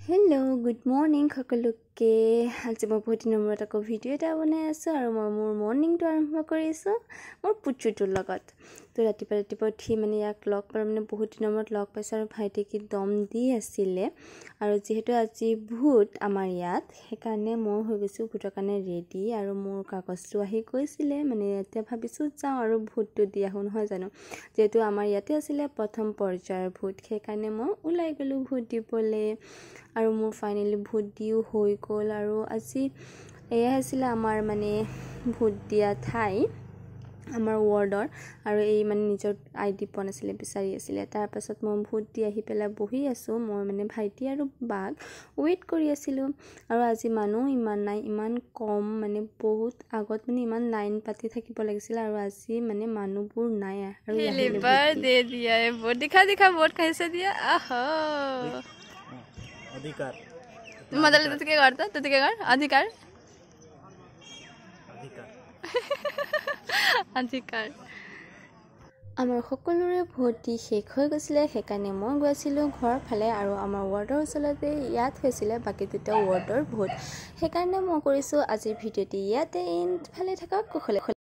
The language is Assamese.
हेलो गुड मॉर्निंग সকলোকে আজি মই বহুত দিনৰ মূৰত আকৌ ভিডিঅ' এটা বনাই আছোঁ আৰু মই মোৰ মৰ্নিংটো আৰম্ভ কৰিছোঁ মোৰ পুত্ৰটোৰ লগত তো ৰাতিপুৱা উঠি মানে ইয়াক লগ পাই মানে বহুত দিনৰ মূৰত লগ পাইছোঁ আৰু ভাইটিকে দম দি আছিলে আৰু যিহেতু আজি ভূত আমাৰ ইয়াত সেইকাৰণে মই হৈ গৈছোঁ ভূতৰ কাৰণে ৰেডি আৰু মোৰ কাগজটো আহি গৈছিলে মানে এতিয়া ভাবিছোঁ যাওঁ আৰু ভূতটো দি আহোঁ নহয় জানো যেহেতু আমাৰ ইয়াতে আছিলে প্ৰথম পৰ্যায়ৰ ভূত সেইকাৰণে মই ওলাই গ'লোঁ ভূত দিবলৈ আৰু মোৰ ফাইনালি ভূত দিও হৈ গ'ল আৰু আজি এয়া আছিল আমাৰ মানে ভূত দিয়া ঠাই আমাৰ ৱাৰ্ডৰ আৰু এই মানে নিজৰ আইডি পোৱা নাছিলে বিচাৰি আছিলে তাৰ পাছত মই ভূত দি আহি পেলাই বহি আছোঁ মই মানে ভাইটি আৰু বাক ৱেইট কৰি আছিলোঁ আৰু আজি মানুহ ইমান নাই ইমান কম মানে বহুত আগত মানে ইমান লাইন পাতি থাকিব লাগিছিল আৰু আজি মানে মানুহবোৰ নাই আৰু লিভাৰ দে দিয়া বহুত দিখা বহুত খাইছে দিয়া আহা अधिकार मतलब तू क्या करता तू क्या कर अधिकार अधिकार আমাৰ সকলোৰে ভোট দি শেষ হৈ গৈছিলে সেইকাৰণে মই গৈছিলোঁ ঘৰৰ ফালে আৰু আমাৰ ৱাৰ্ডৰ ওচৰতে ইয়াত হৈছিলে বাকী দুটা ৱাৰ্ডৰ ভোট সেইকাৰণে মই কৰিছোঁ আজিৰ ভিডিঅ'টি ইয়াতে ভালে থাকক কুশলে